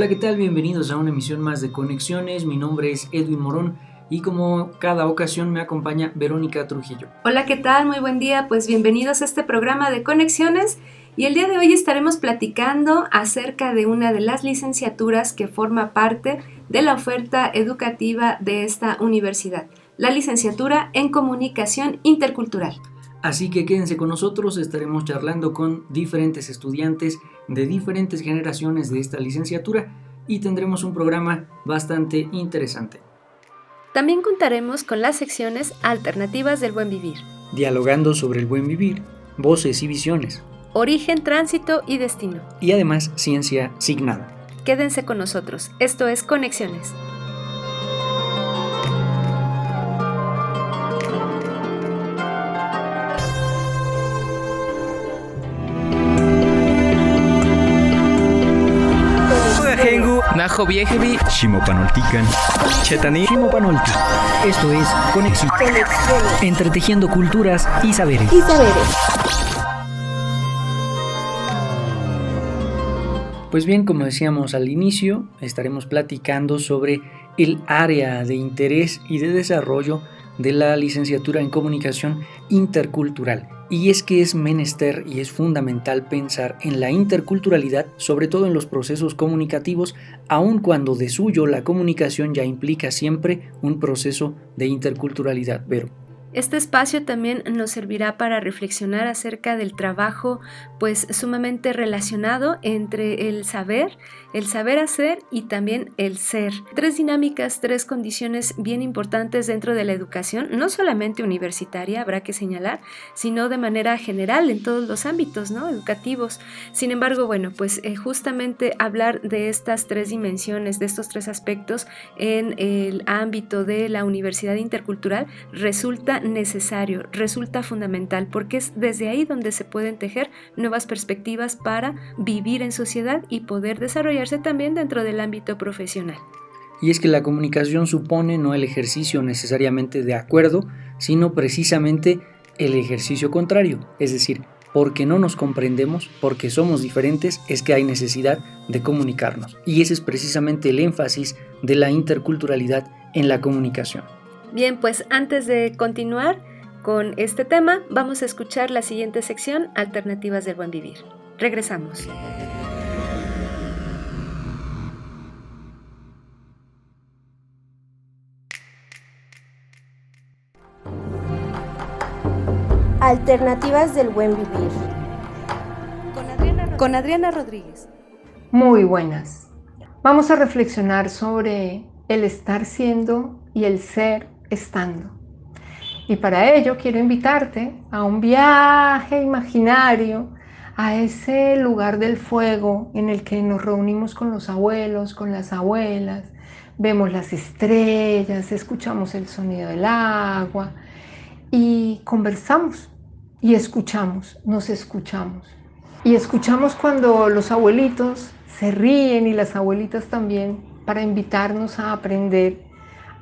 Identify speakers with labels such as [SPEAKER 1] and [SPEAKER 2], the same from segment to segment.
[SPEAKER 1] Hola, ¿qué tal? Bienvenidos a una emisión más de Conexiones. Mi nombre es Edwin Morón y como cada ocasión me acompaña Verónica Trujillo.
[SPEAKER 2] Hola, ¿qué tal? Muy buen día. Pues bienvenidos a este programa de Conexiones y el día de hoy estaremos platicando acerca de una de las licenciaturas que forma parte de la oferta educativa de esta universidad, la licenciatura en Comunicación Intercultural.
[SPEAKER 1] Así que quédense con nosotros, estaremos charlando con diferentes estudiantes de diferentes generaciones de esta licenciatura y tendremos un programa bastante interesante.
[SPEAKER 2] También contaremos con las secciones Alternativas del Buen Vivir,
[SPEAKER 1] Dialogando sobre el buen vivir, voces y visiones.
[SPEAKER 2] Origen, Tránsito y Destino.
[SPEAKER 1] Y además, Ciencia Signada.
[SPEAKER 2] Quédense con nosotros, esto es Conexiones.
[SPEAKER 3] Najo Viejevi, Shimopanoltican, Chetani, Shimopanolti.
[SPEAKER 1] Esto es Conexión. Entretejiendo culturas y saberes. Pues bien, como decíamos al inicio, estaremos platicando sobre el área de interés y de desarrollo de la licenciatura en Comunicación Intercultural. Y es que es menester y es fundamental pensar en la interculturalidad, sobre todo en los procesos comunicativos, aun cuando de suyo la comunicación ya implica siempre un proceso de interculturalidad. Vero.
[SPEAKER 2] Este espacio también nos servirá para reflexionar acerca del trabajo pues sumamente relacionado entre el saber hacer y también el ser. Tres dinámicas, tres condiciones bien importantes dentro de la educación, no solamente universitaria, habrá que señalar, sino de manera general en todos los ámbitos, ¿no?, educativos. Sin embargo, bueno, pues justamente hablar de estas tres dimensiones, de estos tres aspectos en el ámbito de la universidad intercultural resulta necesario, resulta fundamental, porque es desde ahí donde se pueden tejer nuevas perspectivas para vivir en sociedad y poder desarrollarse también dentro del ámbito profesional.
[SPEAKER 1] Y es que la comunicación supone no el ejercicio necesariamente de acuerdo, sino precisamente el ejercicio contrario, es decir, porque no nos comprendemos, porque somos diferentes, es que hay necesidad de comunicarnos. Y ese es precisamente el énfasis de la interculturalidad en la comunicación.
[SPEAKER 2] Bien, pues antes de continuar con este tema, vamos a escuchar la siguiente sección, Alternativas del Buen Vivir. Regresamos.
[SPEAKER 4] Alternativas del Buen Vivir.
[SPEAKER 2] Con Adriana Rodríguez.
[SPEAKER 5] Muy buenas. Vamos a reflexionar sobre el estar siendo y el ser estando. Y para ello quiero invitarte a un viaje imaginario a ese lugar del fuego en el que nos reunimos con los abuelos, con las abuelas, vemos las estrellas, escuchamos el sonido del agua y conversamos y escuchamos, nos escuchamos. Y escuchamos cuando los abuelitos se ríen y las abuelitas también, para invitarnos a aprender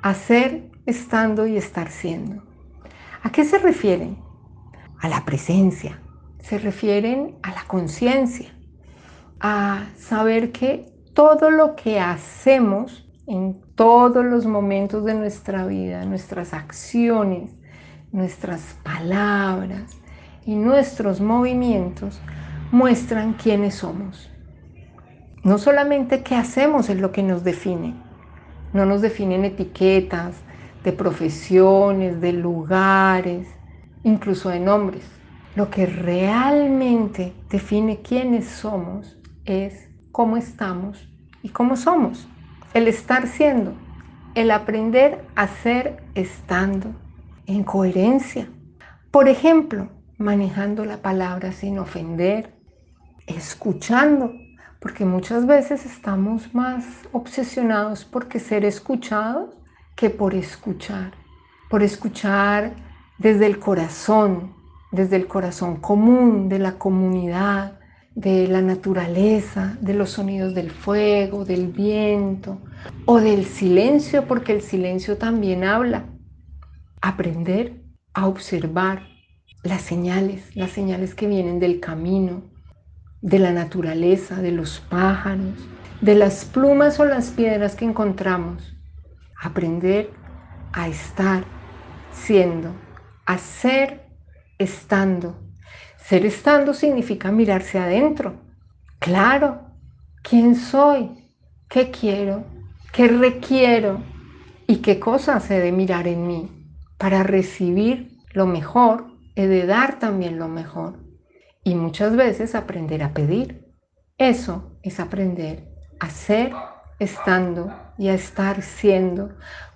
[SPEAKER 5] a ser, estando y estar siendo. ¿A qué se refieren? A la presencia, se refieren a la conciencia, a saber que todo lo que hacemos en todos los momentos de nuestra vida, nuestras acciones, nuestras palabras y nuestros movimientos muestran quiénes somos. No solamente qué hacemos es lo que nos define, no nos definen etiquetas de profesiones, de lugares, incluso de nombres. Lo que realmente define quiénes somos es cómo estamos y cómo somos. El estar siendo, el aprender a ser estando en coherencia. Por ejemplo, manejando la palabra sin ofender, escuchando, porque muchas veces estamos más obsesionados por ser escuchados que por escuchar desde el corazón común, de la comunidad, de la naturaleza, de los sonidos del fuego, del viento o del silencio, porque el silencio también habla. Aprender a observar las señales que vienen del camino, de la naturaleza, de los pájaros, de las plumas o las piedras que encontramos. Aprender a estar siendo, a ser estando. Ser estando significa mirarse adentro. Claro, ¿quién soy? ¿Qué quiero? ¿Qué requiero? ¿Y qué cosas he de mirar en mí? Para recibir lo mejor, he de dar también lo mejor. Y muchas veces aprender a pedir. Eso es aprender a ser estando y a estar siendo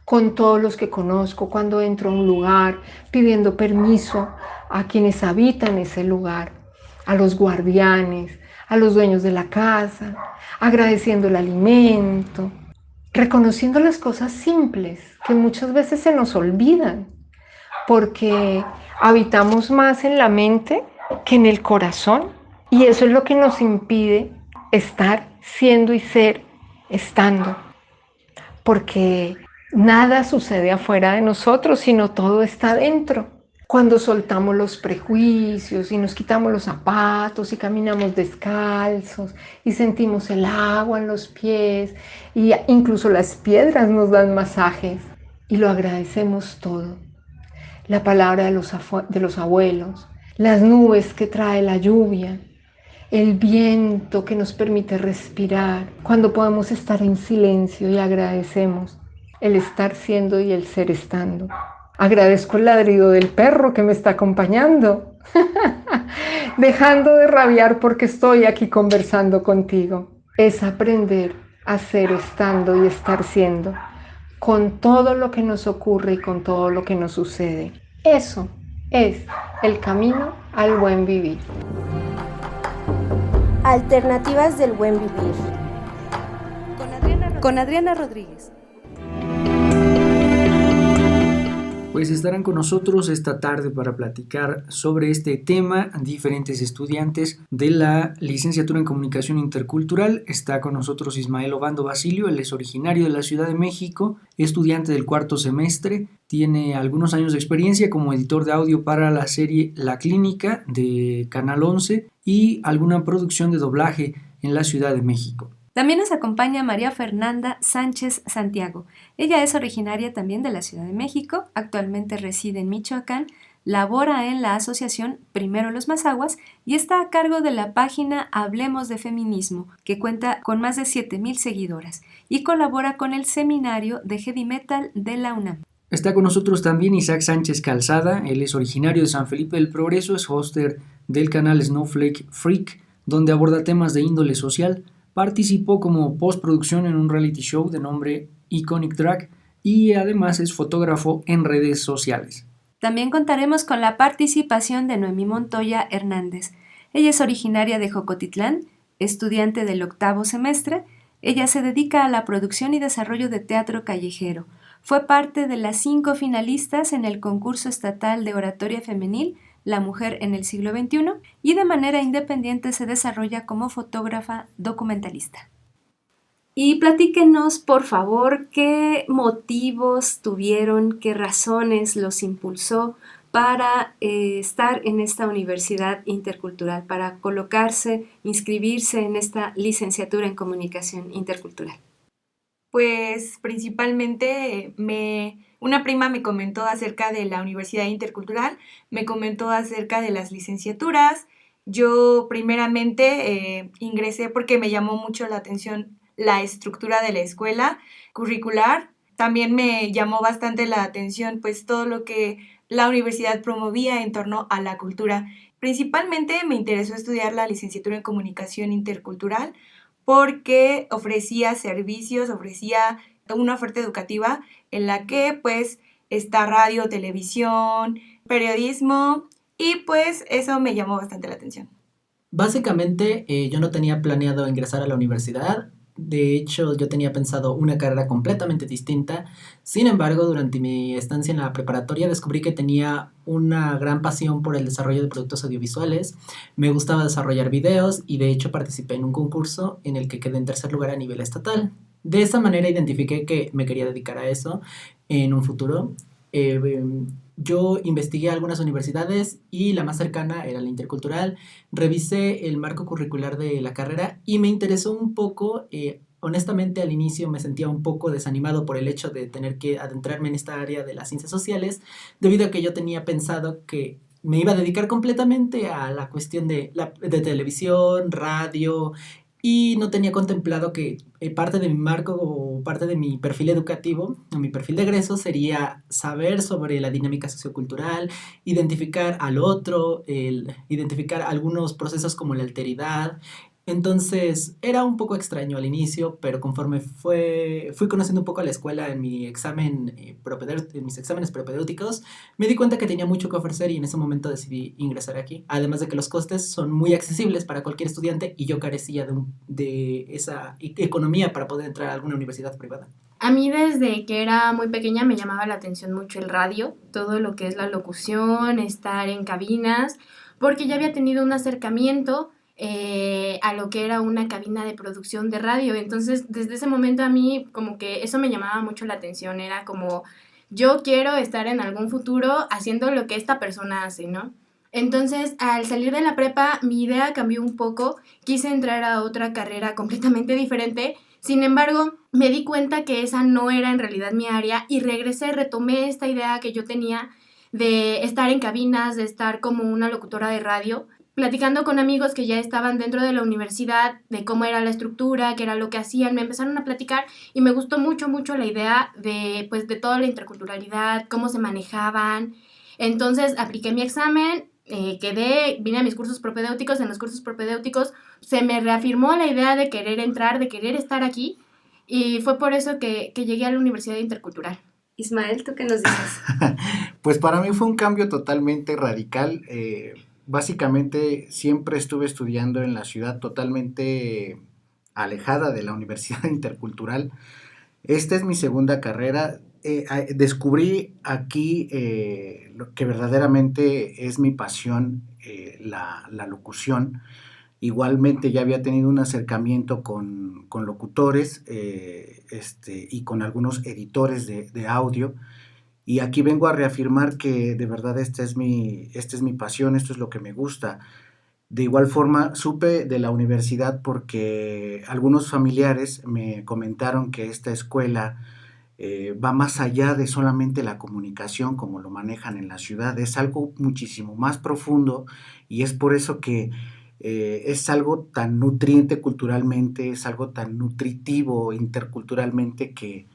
[SPEAKER 5] con todos los que conozco cuando entro a un lugar, pidiendo permiso a quienes habitan ese lugar, a los guardianes, a los dueños de la casa, agradeciendo el alimento, reconociendo las cosas simples que muchas veces se nos olvidan, porque habitamos más en la mente que en el corazón, y eso es lo que nos impide estar siendo y ser estando, porque nada sucede afuera de nosotros, sino todo está dentro. Cuando soltamos los prejuicios y nos quitamos los zapatos y caminamos descalzos y sentimos el agua en los pies y incluso las piedras nos dan masajes y lo agradecemos todo. La palabra de los abuelos, las nubes que trae la lluvia, el viento que nos permite respirar, cuando podemos estar en silencio y agradecemos el estar siendo y el ser estando. Agradezco el ladrido del perro que me está acompañando, dejando de rabiar porque estoy aquí conversando contigo. Es aprender a ser estando y estar siendo, con todo lo que nos ocurre y con todo lo que nos sucede. Eso es el camino al buen vivir.
[SPEAKER 4] Alternativas del buen vivir.
[SPEAKER 2] Con Adriana Rodríguez.
[SPEAKER 1] Pues estarán con nosotros esta tarde para platicar sobre este tema diferentes estudiantes de la licenciatura en Comunicación Intercultural. Está con nosotros Ismael Obando Basilio, él es originario de la Ciudad de México, estudiante del cuarto semestre, tiene algunos años de experiencia como editor de audio para la serie La Clínica de Canal 11 y alguna producción de doblaje en la Ciudad de México.
[SPEAKER 2] También nos acompaña María Fernanda Sánchez Santiago. Ella es originaria también de la Ciudad de México, actualmente reside en Michoacán, labora en la asociación Primero los Mazaguas y está a cargo de la página Hablemos de Feminismo, que cuenta con más de 7,000 seguidoras y colabora con el Seminario de Heavy Metal de la UNAM.
[SPEAKER 1] Está con nosotros también Isaac Sánchez Calzada, él es originario de San Felipe del Progreso, es hoster del canal Snowflake Freak, donde aborda temas de índole social. Participó como postproducción en un reality show de nombre Iconic Drag y además es fotógrafo en redes sociales.
[SPEAKER 2] También contaremos con la participación de Noemí Montoya Hernández. Ella es originaria de Jocotitlán, estudiante del 8º semestre. Ella se dedica a la producción y desarrollo de teatro callejero. Fue parte de las 5 finalistas en el concurso estatal de oratoria femenil La Mujer en el Siglo XXI y de manera independiente se desarrolla como fotógrafa documentalista. Y platíquenos, por favor, qué motivos tuvieron, qué razones los impulsó para estar en esta universidad intercultural, para colocarse, inscribirse en esta licenciatura en Comunicación Intercultural.
[SPEAKER 6] Pues principalmente una prima me comentó acerca de la Universidad Intercultural, me comentó acerca de las licenciaturas. Yo primeramente ingresé porque me llamó mucho la atención la estructura de la escuela curricular. También me llamó bastante la atención pues todo lo que la universidad promovía en torno a la cultura. Principalmente me interesó estudiar la licenciatura en Comunicación Intercultural porque ofrecía servicios, ofrecía una oferta educativa en la que pues está radio, televisión, periodismo y pues eso me llamó bastante la atención.
[SPEAKER 7] Básicamente yo no tenía planeado ingresar a la universidad. De hecho, yo tenía pensado una carrera completamente distinta. Sin embargo, durante mi estancia en la preparatoria descubrí que tenía una gran pasión por el desarrollo de productos audiovisuales. Me gustaba desarrollar videos y de hecho participé en un concurso en el que quedé en tercer lugar a nivel estatal. De esa manera identifiqué que me quería dedicar a eso en un futuro. Yo investigué algunas universidades y la más cercana era la Intercultural. Revisé el marco curricular de la carrera y me interesó un poco honestamente al inicio me sentía un poco desanimado por el hecho de tener que adentrarme en esta área de las ciencias sociales, debido a que yo tenía pensado que me iba a dedicar completamente a la cuestión de televisión, radio, y no tenía contemplado que parte de mi marco o parte de mi perfil educativo, o mi perfil de egreso, sería saber sobre la dinámica sociocultural, identificar al otro, identificar algunos procesos como la alteridad. Entonces era un poco extraño al inicio, pero conforme fui conociendo un poco a la escuela en mi examen, en mis exámenes propedéuticos, me di cuenta que tenía mucho que ofrecer y en ese momento decidí ingresar aquí. Además de que los costes son muy accesibles para cualquier estudiante y yo carecía de esa economía para poder entrar a alguna universidad privada.
[SPEAKER 8] A mí desde que era muy pequeña me llamaba la atención mucho el radio, todo lo que es la locución, estar en cabinas, porque ya había tenido un acercamiento a lo que era una cabina de producción de radio. Entonces, desde ese momento a mí como que eso me llamaba mucho la atención. Era como, yo quiero estar en algún futuro haciendo lo que esta persona hace, ¿no? Entonces, al salir de la prepa, mi idea cambió un poco. Quise entrar a otra carrera completamente diferente. Sin embargo, me di cuenta que esa no era en realidad mi área y retomé esta idea que yo tenía de estar en cabinas, de estar como una locutora de radio, platicando con amigos que ya estaban dentro de la universidad, de cómo era la estructura, qué era lo que hacían. Me empezaron a platicar y me gustó mucho la idea de toda la interculturalidad, cómo se manejaban. Entonces apliqué mi examen, vine a mis cursos propedéuticos. En los cursos propedéuticos se me reafirmó la idea de querer entrar, de querer estar aquí, y fue por eso que llegué a la Universidad Intercultural.
[SPEAKER 2] Ismael, ¿tú qué nos dices?
[SPEAKER 9] Pues para mí fue un cambio totalmente radical. Básicamente siempre estuve estudiando en la ciudad, totalmente alejada de la Universidad Intercultural. Esta es mi segunda carrera. Descubrí aquí lo que verdaderamente es mi pasión, la locución. Igualmente ya había tenido un acercamiento con locutores y con algunos editores de audio. Y aquí vengo a reafirmar que de verdad esta es mi pasión, esto es lo que me gusta. De igual forma, supe de la universidad porque algunos familiares me comentaron que esta escuela va más allá de solamente la comunicación como lo manejan en la ciudad, es algo muchísimo más profundo y es por eso que es algo tan nutriente culturalmente, es algo tan nutritivo interculturalmente que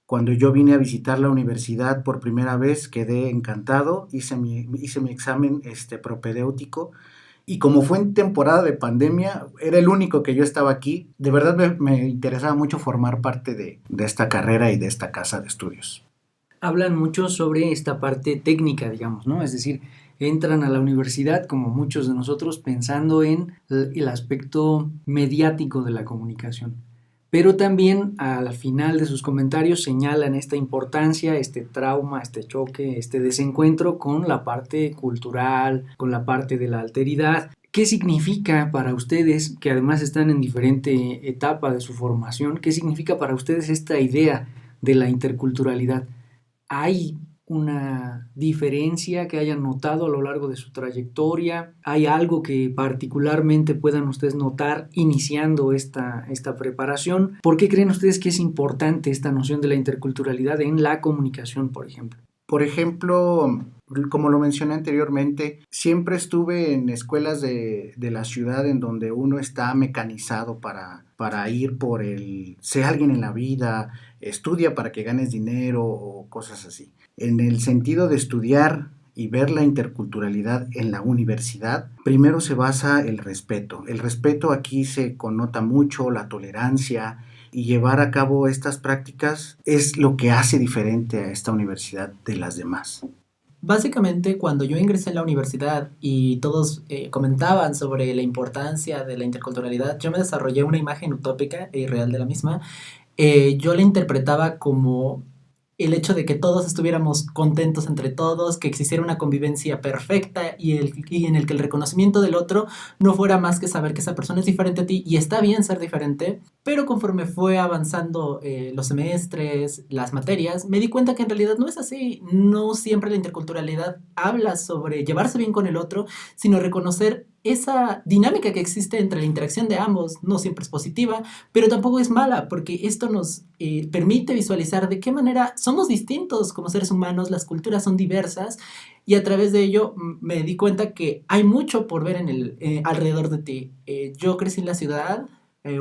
[SPEAKER 9] cuando yo vine a visitar la universidad por primera vez quedé encantado, hice mi examen propedéutico y como fue en temporada de pandemia, era el único que yo estaba aquí. De verdad me interesaba mucho formar parte de esta carrera y de esta casa de estudios.
[SPEAKER 1] Hablan mucho sobre esta parte técnica, digamos, ¿no? Es decir, entran a la universidad, como muchos de nosotros, pensando en el aspecto mediático de la comunicación. Pero también al final de sus comentarios señalan esta importancia, este trauma, este choque, este desencuentro con la parte cultural, con la parte de la alteridad. ¿Qué significa para ustedes, que además están en diferente etapa de su formación, qué significa para ustedes esta idea de la interculturalidad? ¿Hay una diferencia que hayan notado a lo largo de su trayectoria? ¿Hay algo que particularmente puedan ustedes notar iniciando esta preparación? ¿Por qué creen ustedes que es importante esta noción de la interculturalidad en la comunicación, por ejemplo?
[SPEAKER 9] Por ejemplo, como lo mencioné anteriormente, siempre estuve en escuelas de la ciudad en donde uno está mecanizado para ir por sé alguien en la vida, estudia para que ganes dinero o cosas así. En el sentido de estudiar y ver la interculturalidad en la universidad, primero se basa el respeto. El respeto aquí se connota mucho, la tolerancia, y llevar a cabo estas prácticas es lo que hace diferente a esta universidad de las demás.
[SPEAKER 7] Básicamente, cuando yo ingresé a la universidad y todos comentaban sobre la importancia de la interculturalidad, yo me desarrollé una imagen utópica e irreal de la misma. Yo la interpretaba como el hecho de que todos estuviéramos contentos entre todos, que existiera una convivencia perfecta y en el que el reconocimiento del otro no fuera más que saber que esa persona es diferente a ti y está bien ser diferente. Pero conforme fue avanzando los semestres, las materias, me di cuenta que en realidad no es así. No siempre la interculturalidad habla sobre llevarse bien con el otro, sino reconocer esa dinámica que existe entre la interacción de ambos no siempre es positiva, pero tampoco es mala, porque esto nos permite visualizar de qué manera somos distintos como seres humanos, las culturas son diversas, y a través de ello me di cuenta que hay mucho por ver alrededor de ti. Yo crecí en la ciudad,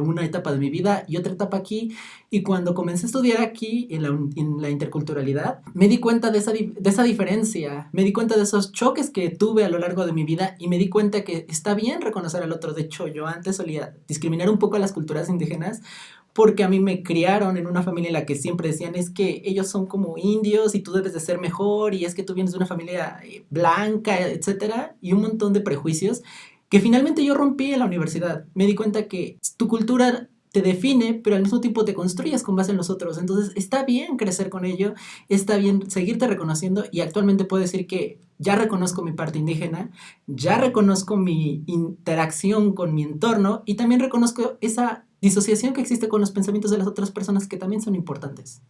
[SPEAKER 7] una etapa de mi vida y otra etapa aquí, y cuando comencé a estudiar aquí en la interculturalidad, me di cuenta de esa diferencia, me di cuenta de esos choques que tuve a lo largo de mi vida, y me di cuenta que está bien reconocer al otro. De hecho, yo antes solía discriminar un poco a las culturas indígenas, porque a mí me criaron en una familia en la que siempre decían, es que ellos son como indios y tú debes de ser mejor, y es que tú vienes de una familia blanca, etcétera, y un montón de prejuicios que finalmente yo rompí en la universidad. Me di cuenta que tu cultura te define, pero al mismo tiempo te construyes con base en los otros. Entonces está bien crecer con ello, está bien seguirte reconociendo, y actualmente puedo decir que ya reconozco mi parte indígena, ya reconozco mi interacción con mi entorno, y también reconozco esa disociación que existe con los pensamientos de las otras personas, que también son importantes.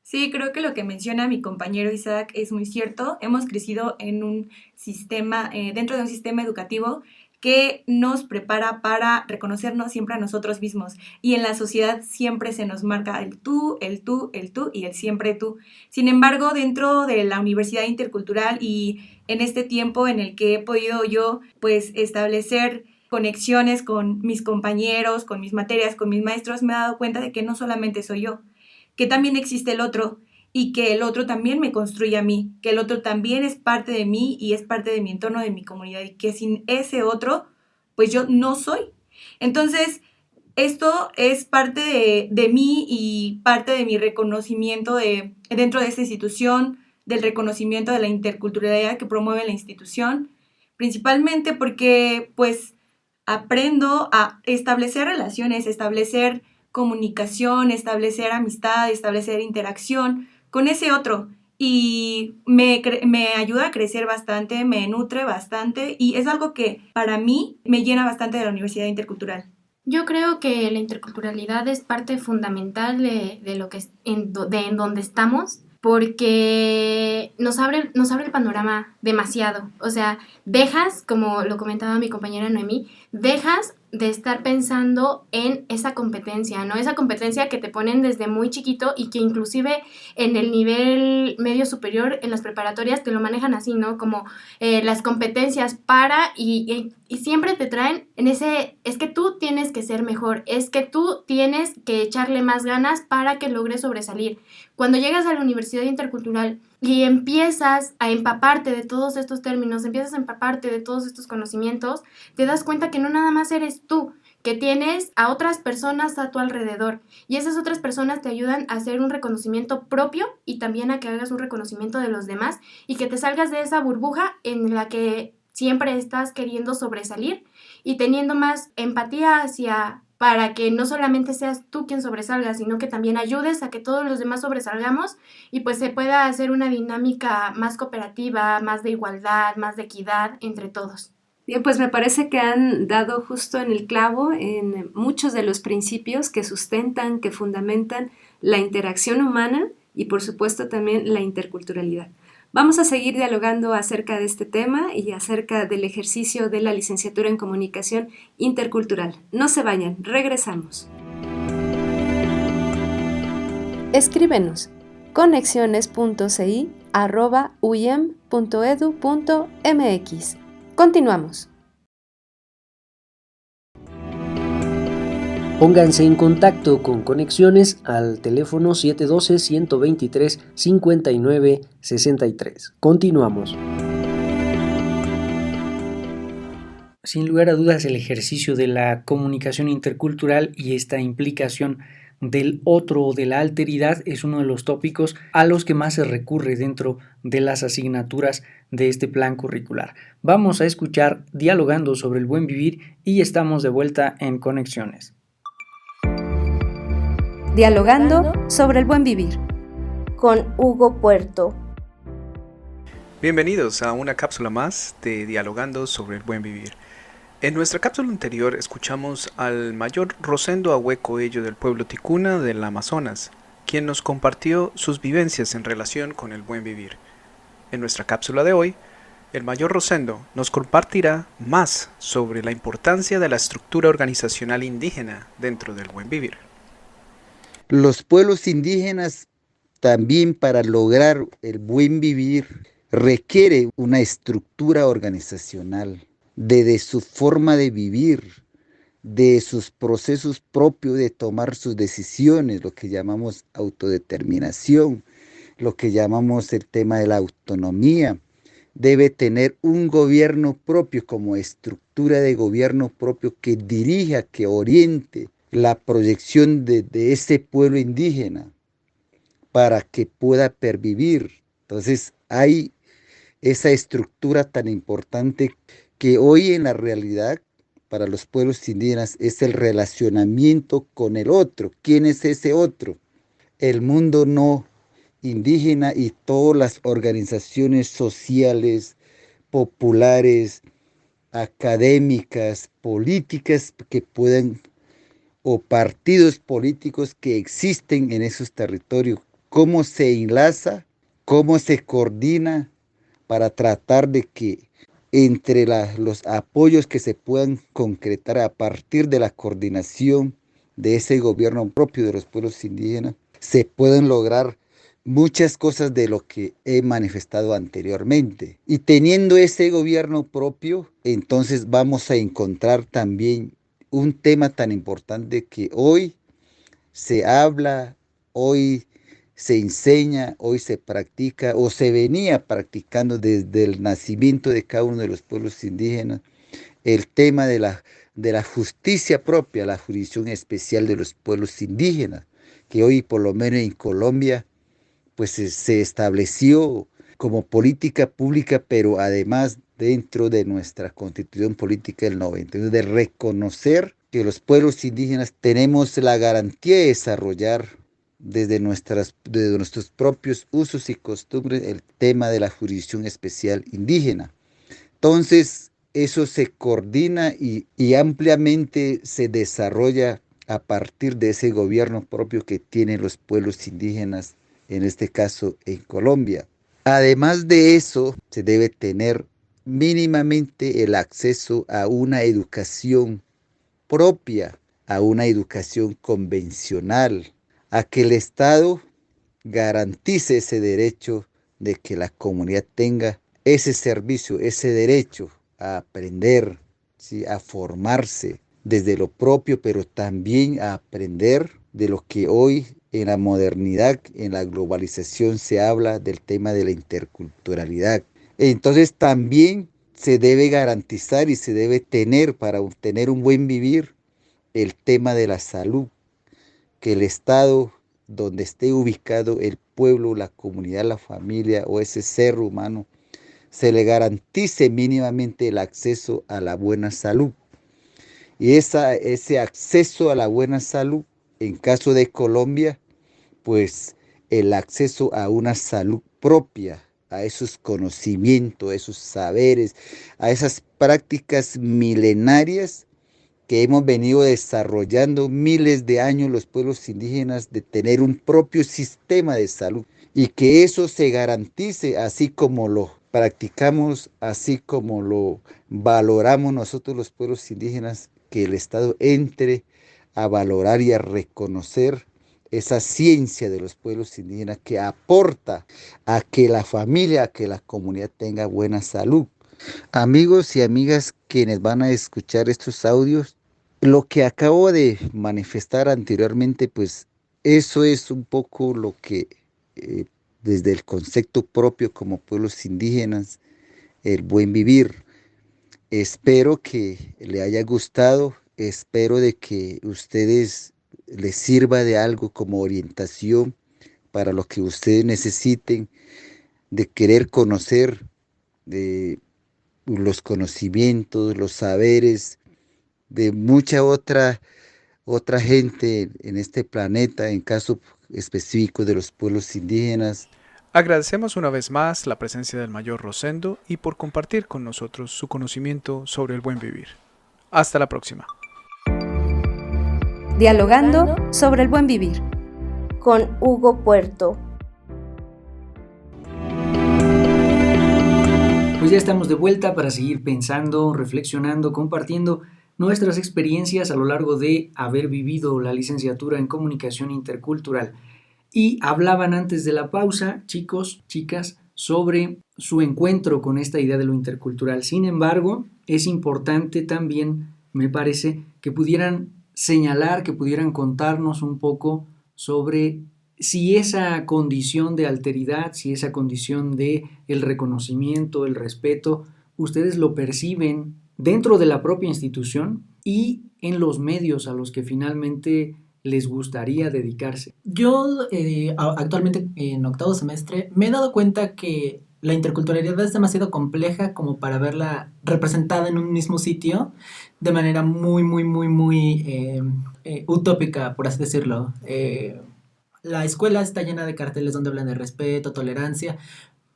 [SPEAKER 6] Sí, creo que lo que menciona mi compañero Isaac es muy cierto. Hemos crecido en un sistema, dentro de un sistema educativo que nos prepara para reconocernos siempre a nosotros mismos. Y en la sociedad siempre se nos marca el tú, el tú, el tú y el siempre tú. Sin embargo, dentro de la Universidad Intercultural y en este tiempo en el que he podido yo pues establecer conexiones con mis compañeros, con mis materias, con mis maestros, me he dado cuenta de que no solamente soy yo, que también existe el otro, y que el otro también me construye a mí, que el otro también es parte de mí y es parte de mi entorno, de mi comunidad, y que sin ese otro, pues yo no soy. Entonces, esto es parte de mí y parte de mi reconocimiento dentro de esta institución, del reconocimiento de la interculturalidad que promueve la institución, principalmente porque pues aprendo a establecer relaciones, establecer comunicación, establecer amistad, establecer interacción con ese otro, y me ayuda a crecer bastante, me nutre bastante, y es algo que para mí me llena bastante de la Universidad Intercultural.
[SPEAKER 8] Yo creo que la interculturalidad es parte fundamental de lo que en donde estamos, porque nos abre el panorama demasiado. O sea, dejas, como lo comentaba mi compañera Noemí, dejas de estar pensando en esa competencia, ¿no? Esa competencia que te ponen desde muy chiquito, y que inclusive en el nivel medio superior, en las preparatorias, te lo manejan así, ¿no? Como las competencias y siempre te traen en ese, es que tú tienes que ser mejor, es que tú tienes que echarle más ganas para que logres sobresalir. Cuando llegas a la Universidad Intercultural y empiezas a empaparte de todos estos términos, empiezas a empaparte de todos estos conocimientos, te das cuenta que no nada más eres tú, que tienes a otras personas a tu alrededor, y esas otras personas te ayudan a hacer un reconocimiento propio y también a que hagas un reconocimiento de los demás, y que te salgas de esa burbuja en la que siempre estás queriendo sobresalir y teniendo más empatía para que no solamente seas tú quien sobresalga, sino que también ayudes a que todos los demás sobresalgamos, y pues se pueda hacer una dinámica más cooperativa, más de igualdad, más de equidad entre todos.
[SPEAKER 2] Bien, pues me parece que han dado justo en el clavo en muchos de los principios que sustentan, que fundamentan la interacción humana y por supuesto también la interculturalidad. Vamos a seguir dialogando acerca de este tema y acerca del ejercicio de la licenciatura en Comunicación Intercultural. No se vayan, regresamos. Escríbenos conexiones.ci@uyem.edu.mx. Continuamos.
[SPEAKER 1] Pónganse en contacto con Conexiones al teléfono 712-123-5963. Continuamos. Sin lugar a dudas, el ejercicio de la comunicación intercultural y esta implicación del otro o de la alteridad es uno de los tópicos a los que más se recurre dentro de las asignaturas de este plan curricular. Vamos a escuchar Dialogando sobre el Buen Vivir y estamos de vuelta en Conexiones.
[SPEAKER 2] Dialogando sobre el Buen Vivir
[SPEAKER 4] con Hugo Puerto.
[SPEAKER 3] Bienvenidos a una cápsula más de Dialogando sobre el Buen Vivir. En nuestra cápsula anterior escuchamos al mayor Rosendo Ahue Coello del pueblo ticuna del Amazonas, quien nos compartió sus vivencias en relación con el buen vivir. En nuestra cápsula de hoy El mayor Rosendo nos compartirá más sobre la importancia de la estructura organizacional indígena dentro del buen vivir.
[SPEAKER 10] Los pueblos indígenas también, para lograr el buen vivir, requiere una estructura organizacional de su forma de vivir, de sus procesos propios de tomar sus decisiones, lo que llamamos autodeterminación, lo que llamamos el tema de la autonomía. Debe tener un gobierno propio como estructura de gobierno propio que dirija, que oriente la proyección de ese pueblo indígena para que pueda pervivir. Entonces hay esa estructura tan importante que hoy en la realidad para los pueblos indígenas es el relacionamiento con el otro. ¿Quién es ese otro? El mundo no indígena y todas las organizaciones sociales, populares, académicas, políticas que puedan, o partidos políticos que existen en esos territorios. ¿Cómo se enlaza? ¿Cómo se coordina para tratar de que entre los apoyos que se puedan concretar a partir de la coordinación de ese gobierno propio de los pueblos indígenas, se pueden lograr muchas cosas de lo que he manifestado anteriormente? Y teniendo ese gobierno propio, entonces vamos a encontrar también un tema tan importante que hoy se habla, hoy se enseña, hoy se practica o se venía practicando desde el nacimiento de cada uno de los pueblos indígenas, el tema de la justicia propia, la jurisdicción especial de los pueblos indígenas, que hoy por lo menos en Colombia pues se estableció como política pública, pero además dentro de nuestra constitución política del 91, de reconocer que los pueblos indígenas tenemos la garantía de desarrollar desde nuestros propios usos y costumbres el tema de la jurisdicción especial indígena. Entonces, eso se coordina y ampliamente se desarrolla a partir de ese gobierno propio que tienen los pueblos indígenas, en este caso en Colombia. Además de eso, se debe tener mínimamente el acceso a una educación propia, a una educación convencional, a que el Estado garantice ese derecho de que la comunidad tenga ese servicio, ese derecho a aprender, ¿sí?, a formarse desde lo propio, pero también a aprender de lo que hoy en la modernidad, en la globalización se habla del tema de la interculturalidad. Entonces también se debe garantizar y se debe tener para obtener un buen vivir el tema de la salud, que el Estado donde esté ubicado el pueblo, la comunidad, la familia o ese ser humano, se le garantice mínimamente el acceso a la buena salud. Y ese acceso a la buena salud, en caso de Colombia, pues el acceso a una salud propia, a esos conocimientos, a esos saberes, a esas prácticas milenarias que hemos venido desarrollando miles de años los pueblos indígenas, de tener un propio sistema de salud y que eso se garantice así como lo practicamos, así como lo valoramos nosotros los pueblos indígenas, que el Estado entre a valorar y a reconocer esa ciencia de los pueblos indígenas que aporta a que la familia, a que la comunidad tenga buena salud. Amigos y amigas quienes van a escuchar estos audios, lo que acabo de manifestar anteriormente, pues eso es un poco lo que desde el concepto propio como pueblos indígenas, el buen vivir. Espero que le haya gustado, espero de que ustedes les sirva de algo como orientación para lo que ustedes necesiten, de querer conocer de los conocimientos, los saberes de mucha otra gente en este planeta, en caso específico de los pueblos indígenas.
[SPEAKER 3] Agradecemos una vez más la presencia del mayor Rosendo y por compartir con nosotros su conocimiento sobre el buen vivir. Hasta la próxima.
[SPEAKER 2] Dialogando sobre el buen vivir.
[SPEAKER 4] Con Hugo Puerto.
[SPEAKER 1] Pues ya estamos de vuelta para seguir pensando, reflexionando, compartiendo nuestras experiencias a lo largo de haber vivido la licenciatura en Comunicación Intercultural. Y hablaban antes de la pausa, chicos, chicas, sobre su encuentro con esta idea de lo intercultural. Sin embargo, es importante también, me parece, que pudieran señalar, que pudieran contarnos un poco sobre si esa condición de alteridad, si esa condición de el reconocimiento, el respeto, ustedes lo perciben dentro de la propia institución y en los medios a los que finalmente les gustaría dedicarse.
[SPEAKER 7] Yo actualmente en octavo semestre me he dado cuenta que la interculturalidad es demasiado compleja como para verla representada en un mismo sitio de manera muy utópica, por así decirlo. La escuela está llena de carteles donde hablan de respeto, tolerancia,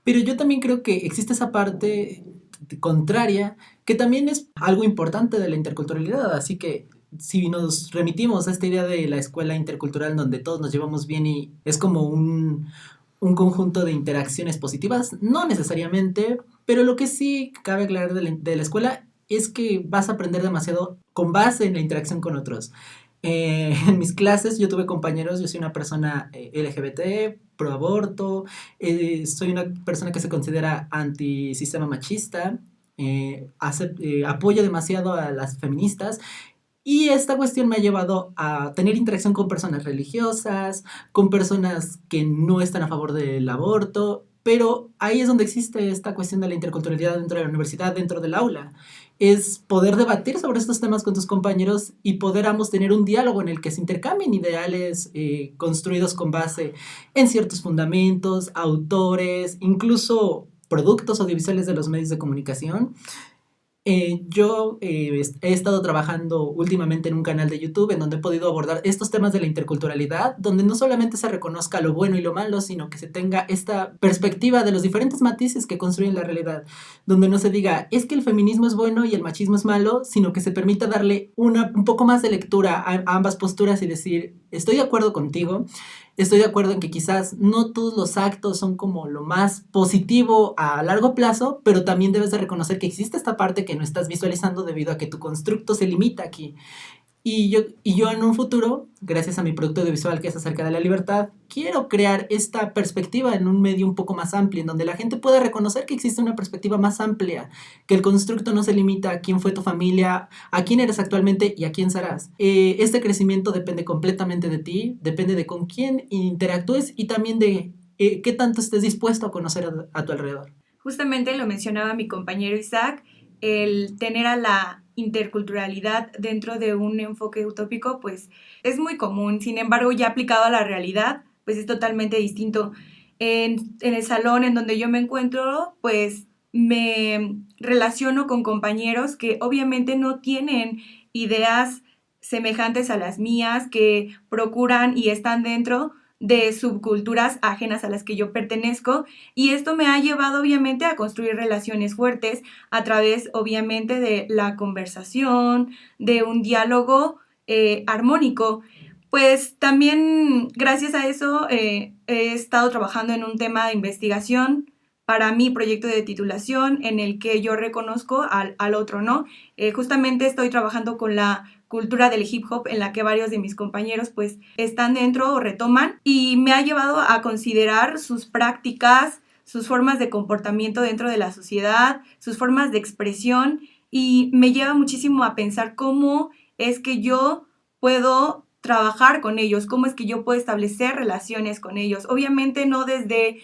[SPEAKER 7] pero yo también creo que existe esa parte contraria que también es algo importante de la interculturalidad, así que si nos remitimos a esta idea de la escuela intercultural donde todos nos llevamos bien y es como un conjunto de interacciones positivas, no necesariamente, pero lo que sí cabe aclarar de la escuela es que vas a aprender demasiado con base en la interacción con otros. En mis clases yo tuve compañeros, yo soy una persona LGBT, pro aborto, soy una persona que se considera antisistema machista, apoyo demasiado a las feministas y esta cuestión me ha llevado a tener interacción con personas religiosas, con personas que no están a favor del aborto, pero ahí es donde existe esta cuestión de la interculturalidad dentro de la universidad, dentro del aula. Es poder debatir sobre estos temas con tus compañeros y poder ambos tener un diálogo en el que se intercambien ideales construidos con base en ciertos fundamentos, autores, incluso productos audiovisuales de los medios de comunicación. Yo he estado trabajando últimamente en un canal de YouTube en donde he podido abordar estos temas de la interculturalidad, donde no solamente se reconozca lo bueno y lo malo, sino que se tenga esta perspectiva de los diferentes matices que construyen la realidad, donde no se diga, es que el feminismo es bueno y el machismo es malo, sino que se permita darle un poco más de lectura a ambas posturas y decir, estoy de acuerdo contigo, estoy de acuerdo en que quizás no todos los actos son como lo más positivo a largo plazo, pero también debes de reconocer que existe esta parte que no estás visualizando debido a que tu constructo se limita aquí. Y yo en un futuro, gracias a mi producto audiovisual que es acerca de la libertad, quiero crear esta perspectiva en un medio un poco más amplio, en donde la gente pueda reconocer que existe una perspectiva más amplia, que el constructo no se limita a quién fue tu familia, a quién eres actualmente y a quién serás. Este crecimiento depende completamente de ti, depende de con quién interactúes y también de qué tanto estés dispuesto a conocer a tu alrededor.
[SPEAKER 6] Justamente lo mencionaba mi compañero Isaac, el tener a la interculturalidad dentro de un enfoque utópico, pues es muy común. Sin embargo, ya aplicado a la realidad, pues es totalmente distinto. En el salón en donde yo me encuentro, pues me relaciono con compañeros que obviamente no tienen ideas semejantes a las mías, que procuran y están dentro de subculturas ajenas a las que yo pertenezco, y esto me ha llevado obviamente a construir relaciones fuertes a través obviamente de la conversación, de un diálogo armónico. Pues también gracias a eso he estado trabajando en un tema de investigación para mi proyecto de titulación en el que yo reconozco al otro, ¿no? Justamente estoy trabajando con la cultura del hip hop en la que varios de mis compañeros pues están dentro o retoman, y me ha llevado a considerar sus prácticas, sus formas de comportamiento dentro de la sociedad, sus formas de expresión, y me lleva muchísimo a pensar cómo es que yo puedo trabajar con ellos, cómo es que yo puedo establecer relaciones con ellos. Obviamente no desde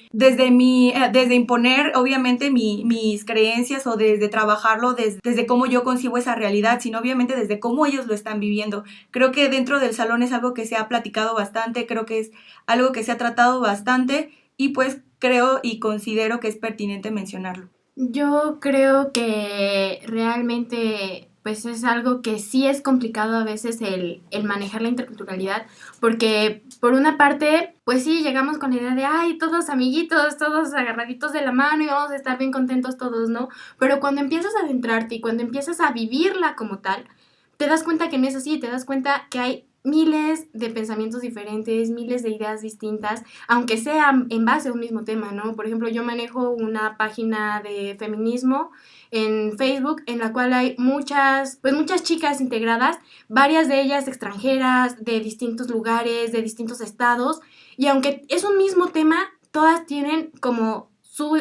[SPEAKER 6] imponer obviamente mis creencias o desde trabajarlo desde cómo yo concibo esa realidad, sino obviamente desde cómo ellos lo están viviendo. Creo que dentro del salón es algo que se ha platicado bastante, creo que es algo que se ha tratado bastante y pues creo y considero que es pertinente mencionarlo.
[SPEAKER 8] Yo creo que realmente pues es algo que sí es complicado a veces el manejar la interculturalidad, porque por una parte, pues sí, llegamos con la idea de, ay, todos amiguitos, todos agarraditos de la mano y vamos a estar bien contentos todos, ¿no? Pero cuando empiezas a adentrarte y cuando empiezas a vivirla como tal, te das cuenta que no es así, te das cuenta que hay miles de pensamientos diferentes, miles de ideas distintas, aunque sea en base a un mismo tema, ¿no? Por ejemplo, yo manejo una página de feminismo en Facebook en la cual hay muchas chicas integradas, varias de ellas extranjeras, de distintos lugares, de distintos estados, y aunque es un mismo tema, todas tienen como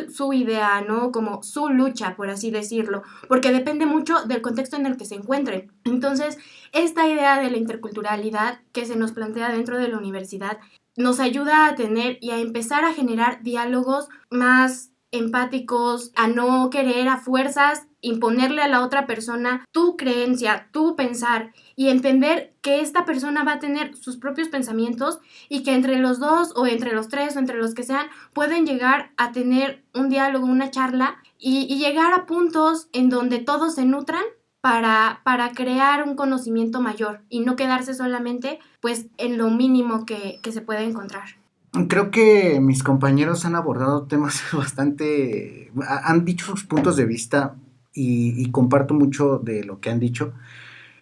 [SPEAKER 8] su idea, ¿no? Como su lucha, por así decirlo, porque depende mucho del contexto en el que se encuentren. Entonces, esta idea de la interculturalidad que se nos plantea dentro de la universidad nos ayuda a tener y a empezar a generar diálogos más empáticos, a no querer a fuerzas imponerle a la otra persona tu creencia, tu pensar, y entender que esta persona va a tener sus propios pensamientos y que entre los dos o entre los tres o entre los que sean pueden llegar a tener un diálogo, una charla y llegar a puntos en donde todos se nutran para crear un conocimiento mayor y no quedarse solamente pues en lo mínimo que se puede encontrar.
[SPEAKER 9] Creo que mis compañeros han abordado temas bastante, han dicho sus puntos de vista y comparto mucho de lo que han dicho.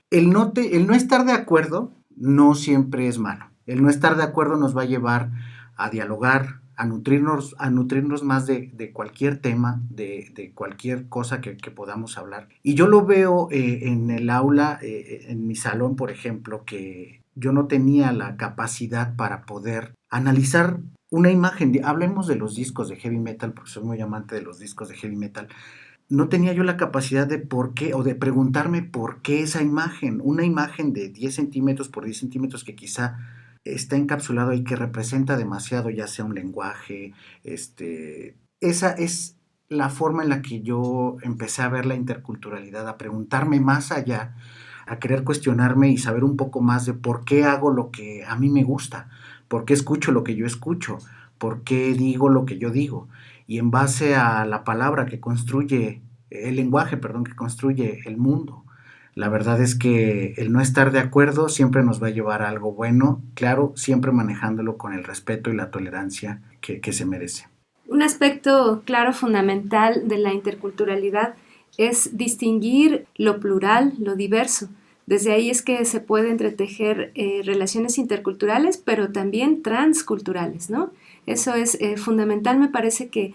[SPEAKER 9] El no estar de acuerdo no siempre es malo. El no estar de acuerdo nos va a llevar a dialogar, a nutrirnos más de cualquier tema, de cualquier cosa que podamos hablar. Y yo lo veo en el aula, en mi salón, por ejemplo, que yo no tenía la capacidad para poder analizar una imagen. Hablemos de los discos de heavy metal, porque soy muy amante de los discos de heavy metal. No tenía yo la capacidad de por qué, o de preguntarme por qué esa imagen, una imagen de 10 centímetros por 10 centímetros que quizá está encapsulado ahí, que representa demasiado, ya sea un lenguaje, esa es la forma en la que yo empecé a ver la interculturalidad, a preguntarme más allá, a querer cuestionarme y saber un poco más de por qué hago lo que a mí me gusta, por qué escucho lo que yo escucho, por qué digo lo que yo digo. Y en base a la palabra que construye, el lenguaje, que construye el mundo. La verdad es que el no estar de acuerdo siempre nos va a llevar a algo bueno, claro, siempre manejándolo con el respeto y la tolerancia que se merece.
[SPEAKER 2] Un aspecto claro, fundamental de la interculturalidad es distinguir lo plural, lo diverso. Desde ahí es que se puede entretejer relaciones interculturales, pero también transculturales, ¿no? Eso es fundamental, me parece que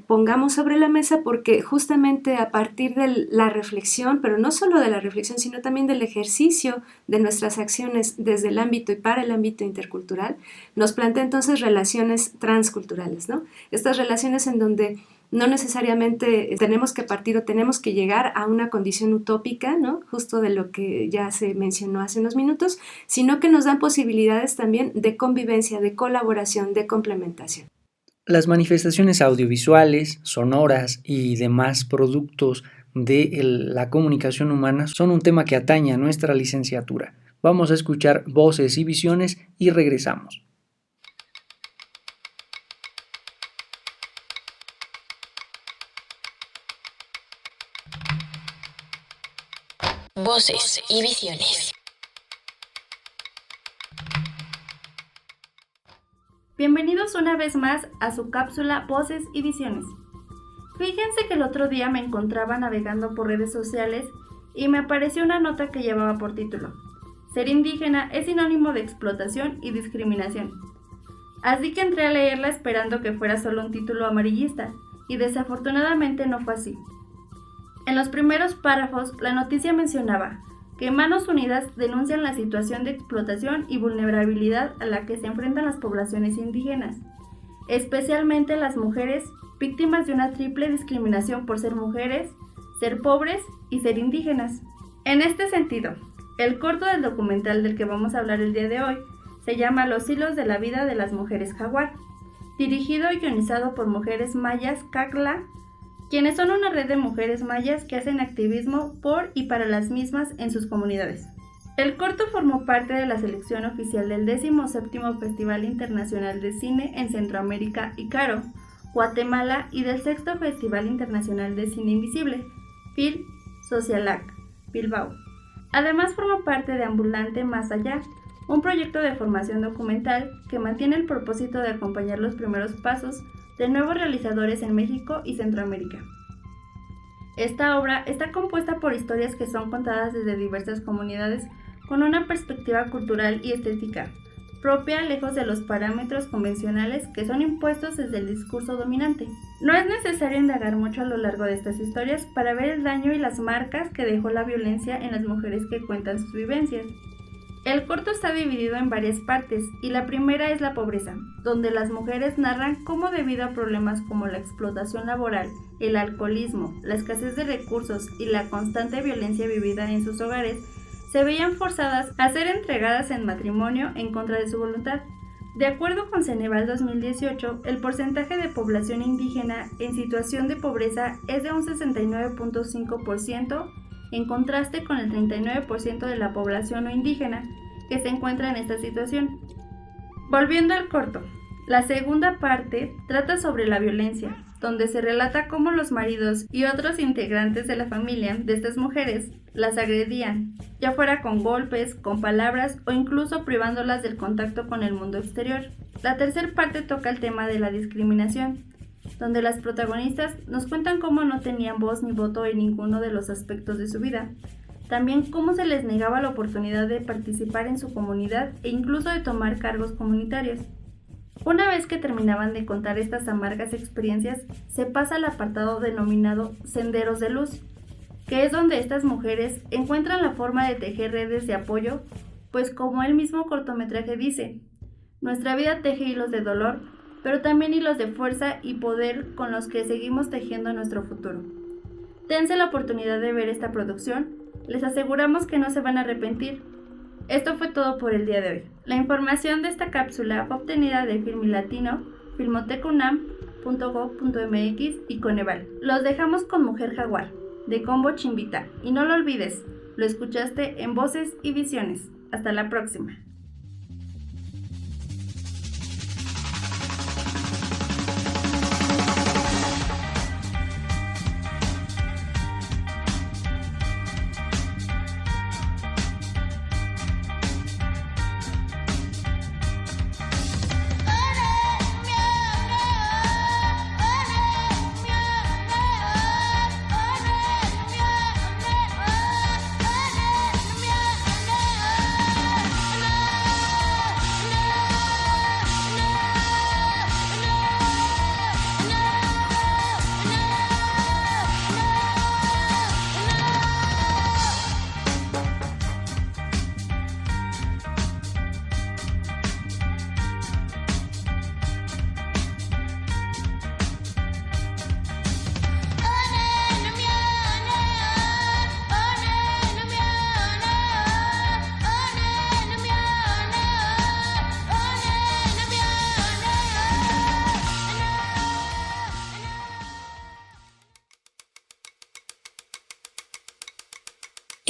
[SPEAKER 2] pongamos sobre la mesa, porque justamente a partir de la reflexión, pero no solo de la reflexión, sino también del ejercicio de nuestras acciones desde el ámbito y para el ámbito intercultural, nos plantea entonces relaciones transculturales, ¿no? Estas relaciones en donde no necesariamente tenemos que partir o tenemos que llegar a una condición utópica, ¿no? Justo de lo que ya se mencionó hace unos minutos, sino que nos dan posibilidades también de convivencia, de colaboración, de complementación.
[SPEAKER 1] Las manifestaciones audiovisuales, sonoras y demás productos de la comunicación humana son un tema que atañe a nuestra licenciatura. Vamos a escuchar voces y visiones y regresamos.
[SPEAKER 11] Voces y visiones.
[SPEAKER 12] Bienvenidos una vez más a su cápsula Voces y Visiones. Fíjense que el otro día me encontraba navegando por redes sociales y me apareció una nota que llevaba por título: Ser indígena es sinónimo de explotación y discriminación. Así que entré a leerla esperando que fuera solo un título amarillista, y desafortunadamente no fue así. En los primeros párrafos, la noticia mencionaba que Manos Unidas denuncian la situación de explotación y vulnerabilidad a la que se enfrentan las poblaciones indígenas, especialmente las mujeres, víctimas de una triple discriminación por ser mujeres, ser pobres y ser indígenas. En este sentido, el corto del documental del que vamos a hablar el día de hoy se llama Los hilos de la vida de las mujeres jaguar, dirigido y guionizado por mujeres mayas Cacla, quienes son una red de mujeres mayas que hacen activismo por y para las mismas en sus comunidades. El corto formó parte de la selección oficial del 17º Festival Internacional de Cine en Centroamérica ICARO, Guatemala, y del 6º Festival Internacional de Cine Invisible, FIL Socialac, Bilbao. Además forma parte de Ambulante Más Allá, un proyecto de formación documental que mantiene el propósito de acompañar los primeros pasos de nuevos realizadores en México y Centroamérica. Esta obra está compuesta por historias que son contadas desde diversas comunidades con una perspectiva cultural y estética propia, lejos de los parámetros convencionales que son impuestos desde el discurso dominante. No es necesario indagar mucho a lo largo de estas historias para ver el daño y las marcas que dejó la violencia en las mujeres que cuentan sus vivencias. El corto está dividido en varias partes y la primera es la pobreza, donde las mujeres narran cómo debido a problemas como la explotación laboral, el alcoholismo, la escasez de recursos y la constante violencia vivida en sus hogares, se veían forzadas a ser entregadas en matrimonio en contra de su voluntad. De acuerdo con Ceneval 2018, el porcentaje de población indígena en situación de pobreza es de un 69.5%, en contraste con el 39% de la población no indígena que se encuentra en esta situación. Volviendo al corto, la segunda parte trata sobre la violencia, donde se relata cómo los maridos y otros integrantes de la familia de estas mujeres las agredían, ya fuera con golpes, con palabras o incluso privándolas del contacto con el mundo exterior. La tercera parte toca el tema de la discriminación, donde las protagonistas nos cuentan cómo no tenían voz ni voto en ninguno de los aspectos de su vida, también cómo se les negaba la oportunidad de participar en su comunidad e incluso de tomar cargos comunitarios. Una vez que terminaban de contar estas amargas experiencias, se pasa al apartado denominado Senderos de Luz, que es donde estas mujeres encuentran la forma de tejer redes de apoyo, pues como el mismo cortometraje dice, nuestra vida teje hilos de dolor, pero también hilos de fuerza y poder con los que seguimos tejiendo nuestro futuro. Dense la oportunidad de ver esta producción, les aseguramos que no se van a arrepentir. Esto fue todo por el día de hoy. La información de esta cápsula fue obtenida de Filmilatino, filmotecunam.gov.mx y Coneval. Los dejamos con Mujer Jaguar, de Combo Chimbita. Y no lo olvides, lo escuchaste en Voces y Visiones. Hasta la próxima.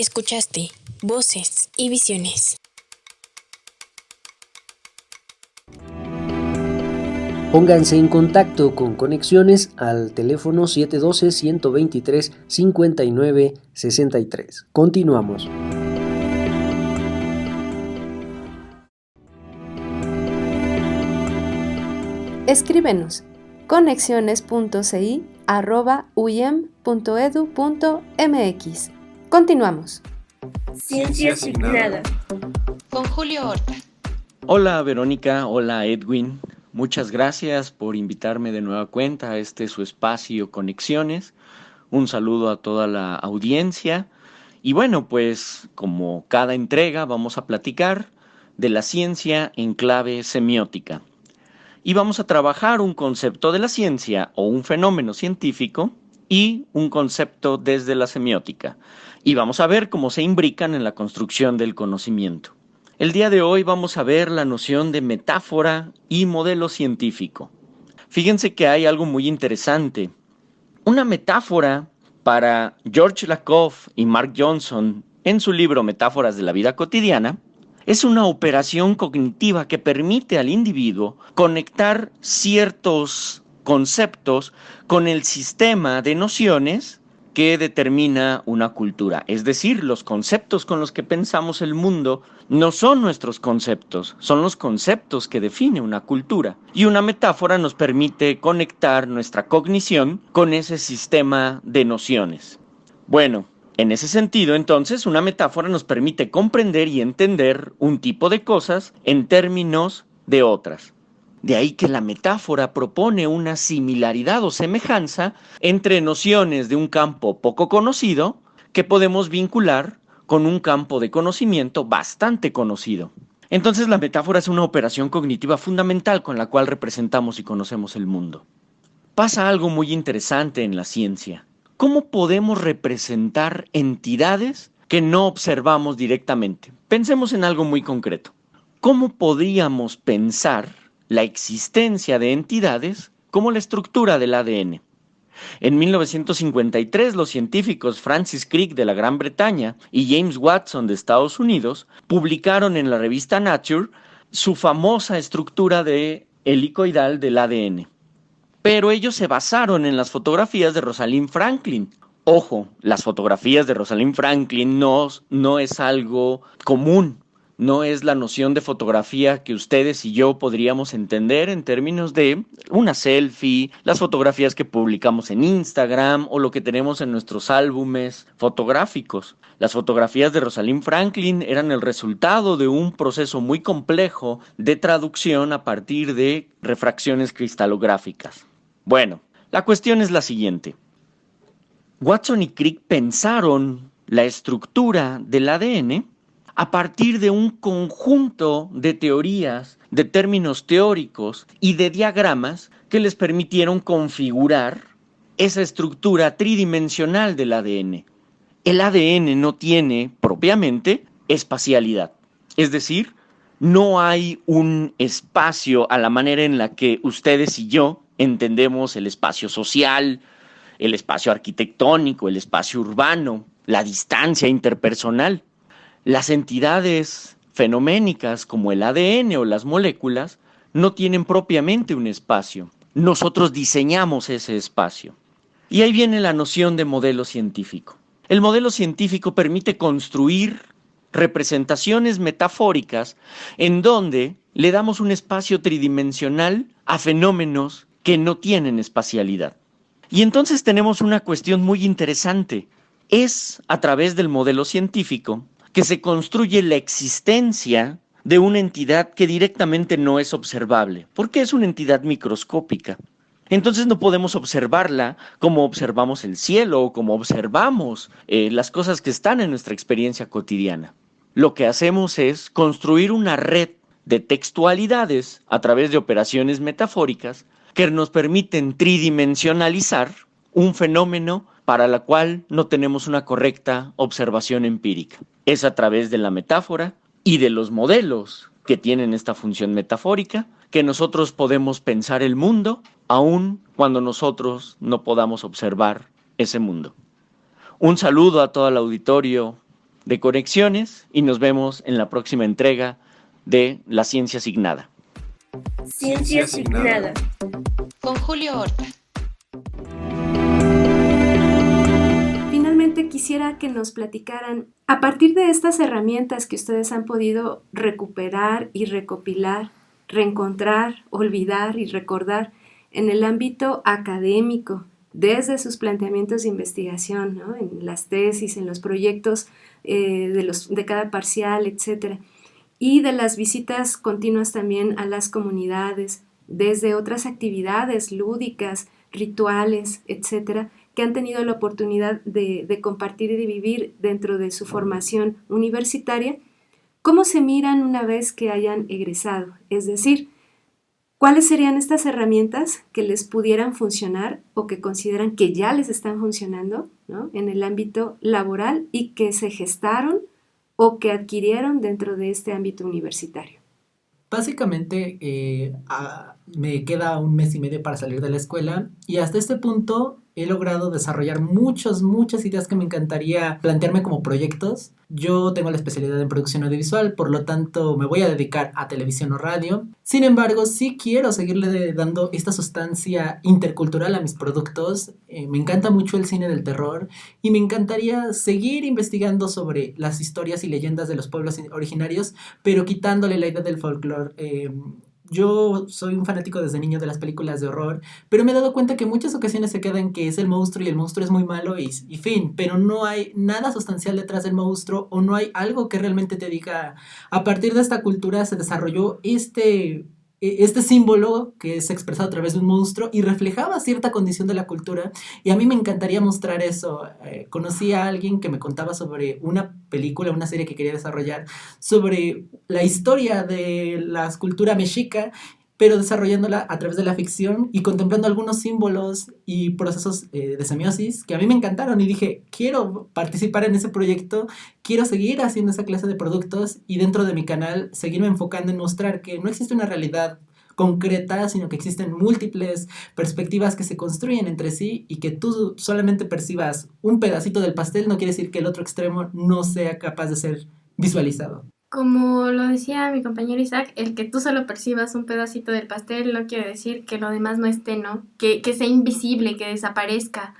[SPEAKER 11] Escuchaste Voces y Visiones.
[SPEAKER 1] Pónganse en contacto con Conexiones al teléfono 712-123-5963. Continuamos.
[SPEAKER 2] Escríbenos conexiones.ci@uyem.edu.mx. Continuamos.
[SPEAKER 4] Ciencia asignada.
[SPEAKER 11] Con Julio Horta.
[SPEAKER 13] Hola Verónica, hola Edwin. Muchas gracias por invitarme de nueva cuenta a este su espacio Conexiones. Un saludo a toda la audiencia. Y bueno, pues como cada entrega vamos a platicar de la ciencia en clave semiótica. Y vamos a trabajar un concepto de la ciencia o un fenómeno científico y un concepto desde la semiótica. Y vamos a ver cómo se imbrican en la construcción del conocimiento. El día de hoy vamos a ver la noción de metáfora y modelo científico. Fíjense que hay algo muy interesante. Una metáfora para George Lakoff y Mark Johnson en su libro Metáforas de la vida cotidiana es una operación cognitiva que permite al individuo conectar ciertos conceptos con el sistema de nociones que determina una cultura. Es decir, los conceptos con los que pensamos el mundo no son nuestros conceptos, son los conceptos que define una cultura. Y una metáfora nos permite conectar nuestra cognición con ese sistema de nociones. Bueno, En ese sentido, entonces, una metáfora nos permite comprender y entender un tipo de cosas en términos de otras. De ahí que la metáfora propone una similaridad o semejanza entre nociones de un campo poco conocido que podemos vincular con un campo de conocimiento bastante conocido. Entonces, la metáfora es una operación cognitiva fundamental con la cual representamos y conocemos el mundo. Pasa algo muy interesante en la ciencia. ¿Cómo podemos representar entidades que no observamos directamente? Pensemos en algo muy concreto. ¿Cómo podríamos pensar la existencia de entidades como la estructura del ADN? En 1953, los científicos Francis Crick de la Gran Bretaña y James Watson de Estados Unidos publicaron en la revista Nature su famosa estructura helicoidal del ADN. Pero ellos se basaron en las fotografías de Rosalind Franklin. Ojo, las fotografías de Rosalind Franklin no es algo común, no es la noción de fotografía que ustedes y yo podríamos entender en términos de una selfie, las fotografías que publicamos en Instagram o lo que tenemos en nuestros álbumes fotográficos. Las fotografías de Rosalind Franklin eran el resultado de un proceso muy complejo de traducción a partir de refracciones cristalográficas. Bueno, la cuestión es la siguiente. Watson y Crick pensaron la estructura del ADN a partir de un conjunto de teorías, de términos teóricos y de diagramas que les permitieron configurar esa estructura tridimensional del ADN. El ADN no tiene propiamente espacialidad, es decir, no hay un espacio a la manera en la que ustedes y yo entendemos el espacio social, el espacio arquitectónico, el espacio urbano, la distancia interpersonal. Las entidades fenoménicas como el ADN o las moléculas no tienen propiamente un espacio. Nosotros diseñamos ese espacio. Y ahí viene la noción de modelo científico. El modelo científico permite construir representaciones metafóricas en donde le damos un espacio tridimensional a fenómenos que no tienen espacialidad. Y entonces tenemos una cuestión muy interesante. Es a través del modelo científico que se construye la existencia de una entidad que directamente no es observable, porque es una entidad microscópica. Entonces no podemos observarla como observamos el cielo o como observamos las cosas que están en nuestra experiencia cotidiana. Lo que hacemos es construir una red de textualidades a través de operaciones metafóricas que nos permiten tridimensionalizar un fenómeno para la cual no tenemos una correcta observación empírica. Es a través de la metáfora y de los modelos que tienen esta función metafórica que nosotros podemos pensar el mundo, aun cuando nosotros no podamos observar ese mundo. Un saludo a todo el auditorio de Conexiones y nos vemos en la próxima entrega de La Ciencia Asignada.
[SPEAKER 4] Ciencia Asignada.
[SPEAKER 11] Con Julio Horta.
[SPEAKER 2] Finalmente quisiera que nos platicaran, a partir de estas herramientas que ustedes han podido recuperar y recopilar, reencontrar, olvidar y recordar en el ámbito académico, desde sus planteamientos de investigación, ¿no? En las tesis, en los proyectos de cada parcial, etcétera, y de las visitas continuas también a las comunidades, desde otras actividades lúdicas, rituales, etcétera, que han tenido la oportunidad de compartir y de vivir dentro de su formación universitaria. ¿Cómo se miran una vez que hayan egresado? Es decir, ¿cuáles serían estas herramientas que les pudieran funcionar o que consideran que ya les están funcionando, ¿no? En el ámbito laboral y que se gestaron o que adquirieron dentro de este ámbito universitario?
[SPEAKER 7] Básicamente, me queda 1 mes y medio para salir de la escuela y hasta este punto he logrado desarrollar muchas ideas que me encantaría plantearme como proyectos. Yo tengo la especialidad en producción audiovisual, por lo tanto me voy a dedicar a televisión o radio. Sin embargo, sí quiero seguirle dando esta sustancia intercultural a mis productos. Me encanta mucho el cine del terror y me encantaría seguir investigando sobre las historias y leyendas de los pueblos originarios, pero quitándole la idea del folclore Yo soy un fanático desde niño de las películas de horror, pero me he dado cuenta que en muchas ocasiones se queda en que es el monstruo y el monstruo es muy malo y fin, pero no hay nada sustancial detrás del monstruo o no hay algo que realmente te diga, a partir de esta cultura se desarrolló este símbolo que es expresado a través de un monstruo y reflejaba cierta condición de la cultura, y a mí me encantaría mostrar eso. Conocí a alguien que me contaba sobre una película, una serie que quería desarrollar sobre la historia de la cultura mexica, pero desarrollándola a través de la ficción y contemplando algunos símbolos y procesos de semiosis que a mí me encantaron, y dije, quiero participar en ese proyecto, quiero seguir haciendo esa clase de productos y dentro de mi canal seguirme enfocando en mostrar que no existe una realidad concreta, sino que existen múltiples perspectivas que se construyen entre sí, y que tú solamente percibas un pedacito del pastel no quiere decir que el otro extremo no sea capaz de ser visualizado.
[SPEAKER 8] Como lo decía mi compañero Isaac, el que tú solo percibas un pedacito del pastel no quiere decir que lo demás no esté, ¿no? Que sea invisible, que desaparezca.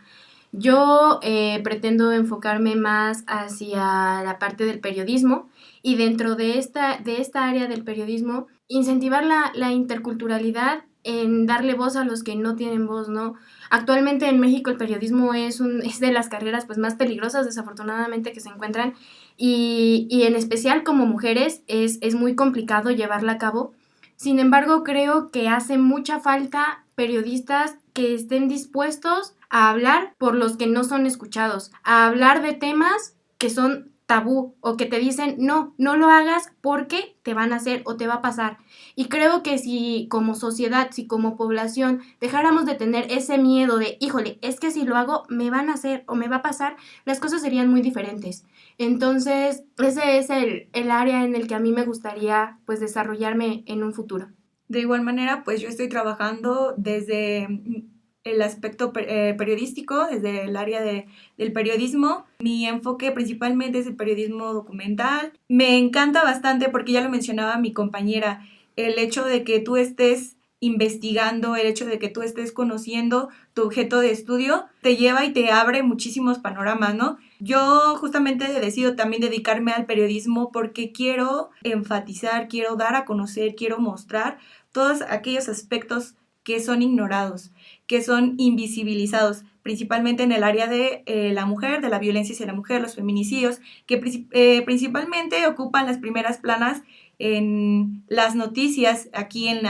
[SPEAKER 8] Yo pretendo enfocarme más hacia la parte del periodismo, y dentro de esta área del periodismo incentivar la interculturalidad, en darle voz a los que no tienen voz, ¿no? Actualmente en México el periodismo es de las carreras pues más peligrosas, desafortunadamente, que se encuentran, y en especial como mujeres es muy complicado llevarla a cabo. Sin embargo, creo que hace mucha falta periodistas que estén dispuestos a hablar por los que no son escuchados, a hablar de temas que son tabú o que te dicen no lo hagas porque te van a hacer o te va a pasar. Y creo que si como sociedad, si como población dejáramos de tener ese miedo de, híjole, es que si lo hago me van a hacer o me va a pasar, las cosas serían muy diferentes. Entonces, ese es el área en el que a mí me gustaría pues desarrollarme en un futuro.
[SPEAKER 6] De igual manera, pues yo estoy trabajando desde el aspecto periodístico, desde el área del periodismo. Mi enfoque principalmente es el periodismo documental. Me encanta bastante porque ya lo mencionaba mi compañera, el hecho de que tú estés investigando, el hecho de que tú estés conociendo tu objeto de estudio, te lleva y te abre muchísimos panoramas, ¿no? Yo justamente decido también dedicarme al periodismo porque quiero enfatizar, quiero dar a conocer, quiero mostrar todos aquellos aspectos que son ignorados, que son invisibilizados, principalmente en el área de la mujer, de la violencia hacia la mujer, los feminicidios, que principalmente ocupan las primeras planas en las noticias aquí en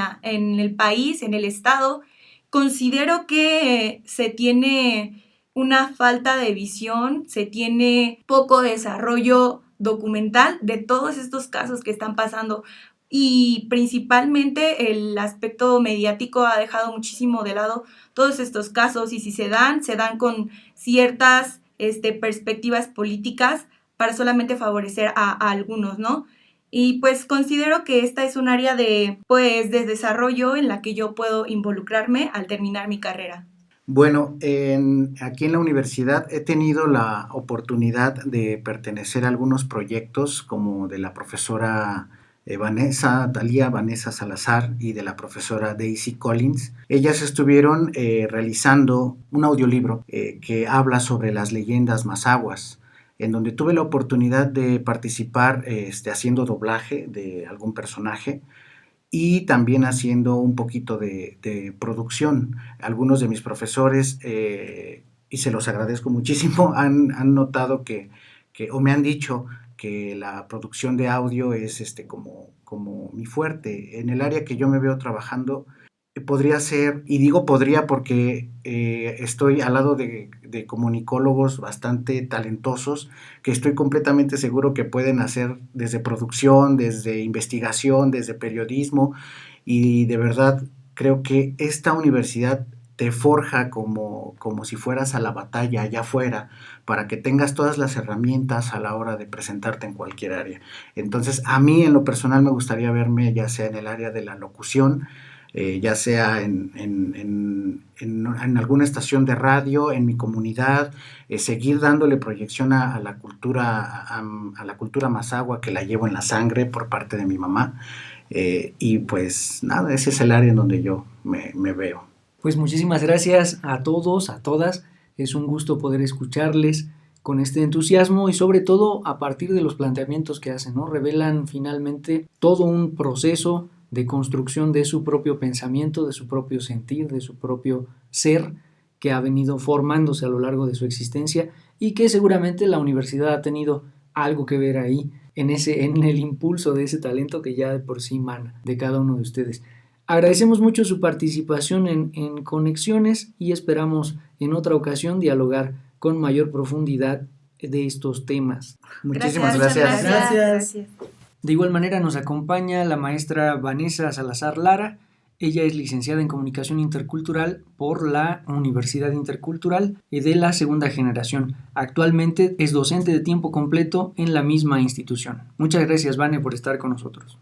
[SPEAKER 6] el país, en el estado. Considero que se tiene una falta de visión, se tiene poco desarrollo documental de todos estos casos que están pasando. Y principalmente el aspecto mediático ha dejado muchísimo de lado todos estos casos, y si se dan con ciertas perspectivas políticas para solamente favorecer a algunos, ¿no? Y pues considero que esta es un área de desarrollo en la que yo puedo involucrarme al terminar mi carrera.
[SPEAKER 9] Bueno, aquí en la universidad he tenido la oportunidad de pertenecer a algunos proyectos como de la profesora Vanessa Salazar y de la profesora Daisy Collins. Ellas estuvieron realizando un audiolibro que habla sobre las leyendas mazahuas, en donde tuve la oportunidad de participar haciendo doblaje de algún personaje y también haciendo un poquito de producción. Algunos de mis profesores, y se los agradezco muchísimo, han notado que o me han dicho que la producción de audio es como mi fuerte. En el área que yo me veo trabajando, podría ser, y digo podría porque estoy al lado de comunicólogos bastante talentosos que estoy completamente seguro que pueden hacer desde producción, desde investigación, desde periodismo, y de verdad creo que esta universidad te forja como si fueras a la batalla allá afuera, para que tengas todas las herramientas a la hora de presentarte en cualquier área. Entonces, a mí en lo personal me gustaría verme ya sea en el área de la locución, ya sea en alguna estación de radio, en mi comunidad, seguir dándole proyección a la cultura mazahua, que la llevo en la sangre por parte de mi mamá, y pues nada, ese es el área en donde yo me veo.
[SPEAKER 1] Pues muchísimas gracias a todos, a todas. Es un gusto poder escucharles con este entusiasmo y sobre todo a partir de los planteamientos que hacen, ¿no? Revelan finalmente todo un proceso de construcción de su propio pensamiento, de su propio sentir, de su propio ser, que ha venido formándose a lo largo de su existencia y que seguramente la universidad ha tenido algo que ver ahí en el impulso de ese talento que ya de por sí emana de cada uno de ustedes. Agradecemos mucho su participación en Conexiones y esperamos en otra ocasión dialogar con mayor profundidad de estos temas.
[SPEAKER 9] Muchísimas gracias.
[SPEAKER 2] Gracias.
[SPEAKER 1] De igual manera nos acompaña la maestra Vanessa Salazar Lara. Ella es licenciada en Comunicación Intercultural por la Universidad Intercultural de la segunda generación. Actualmente es docente de tiempo completo en la misma institución. Muchas gracias, Vane, por estar con nosotros.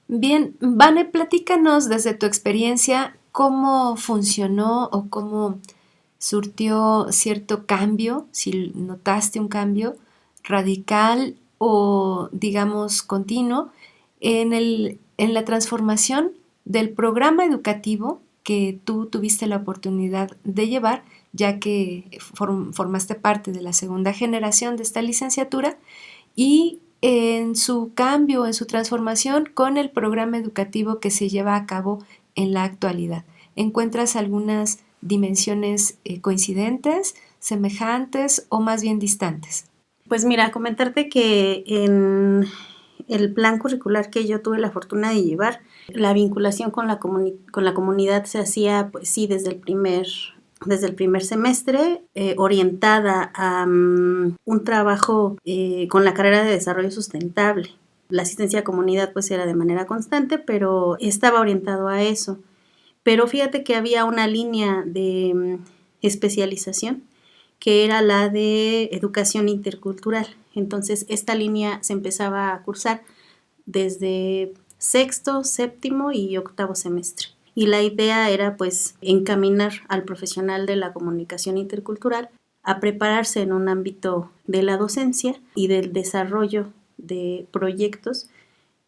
[SPEAKER 2] Bien, Vane, platícanos desde tu experiencia cómo funcionó o cómo surtió cierto cambio, si notaste un cambio radical o, digamos, continuo en la transformación del programa educativo que tú tuviste la oportunidad de llevar, ya que formaste parte de la segunda generación de esta licenciatura, y en su cambio, en su transformación con el programa educativo que se lleva a cabo en la actualidad. ¿Encuentras algunas dimensiones coincidentes, semejantes o más bien distantes?
[SPEAKER 14] Pues mira, comentarte que en el plan curricular que yo tuve la fortuna de llevar, la vinculación con la comunidad se hacía, pues sí, desde el primer semestre, orientada a un trabajo con la carrera de desarrollo sustentable. La asistencia a comunidad pues era de manera constante, pero estaba orientado a eso. Pero fíjate que había una línea de especialización que era la de educación intercultural. Entonces esta línea se empezaba a cursar desde sexto, séptimo y octavo semestre. Y la idea era pues encaminar al profesional de la comunicación intercultural a prepararse en un ámbito de la docencia y del desarrollo de proyectos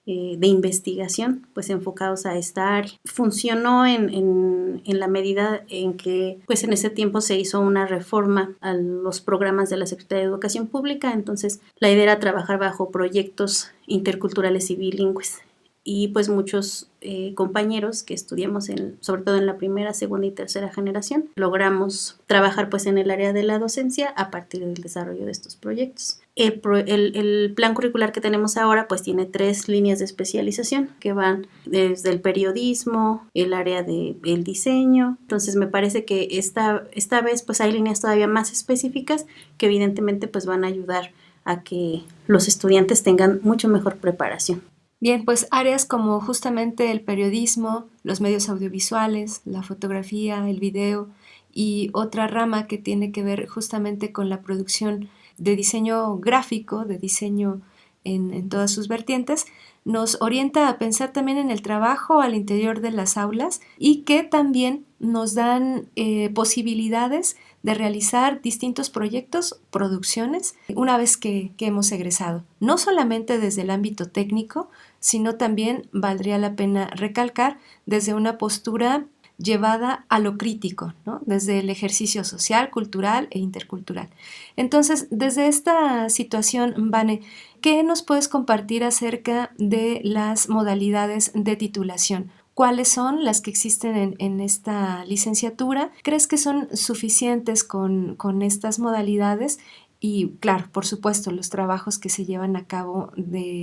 [SPEAKER 14] de investigación pues enfocados a esta área. Funcionó en la medida en que pues en ese tiempo se hizo una reforma a los programas de la Secretaría de Educación Pública, entonces la idea era trabajar bajo proyectos interculturales y bilingües. Y pues muchos compañeros que estudiamos sobre todo en la primera, segunda y tercera generación, logramos trabajar pues en el área de la docencia a partir del desarrollo de estos proyectos. El plan curricular que tenemos ahora pues tiene 3 líneas de especialización que van desde el periodismo, el área del diseño. Entonces me parece que esta vez pues hay líneas todavía más específicas que evidentemente pues van a ayudar a que los estudiantes tengan mucho mejor preparación.
[SPEAKER 2] Bien, pues áreas como justamente el periodismo, los medios audiovisuales, la fotografía, el video y otra rama que tiene que ver justamente con la producción de diseño gráfico, de diseño en todas sus vertientes, nos orienta a pensar también en el trabajo al interior de las aulas y que también nos dan posibilidades de realizar distintos proyectos, producciones, una vez que hemos egresado. No solamente desde el ámbito técnico, sino también valdría la pena recalcar desde una postura llevada a lo crítico, ¿no? Desde el ejercicio social, cultural e intercultural. Entonces, desde esta situación, Vane, ¿qué nos puedes compartir acerca de las modalidades de titulación? ¿Cuáles son las que existen en esta licenciatura? ¿Crees que son suficientes con estas modalidades? Y claro, por supuesto, los trabajos que se llevan a cabo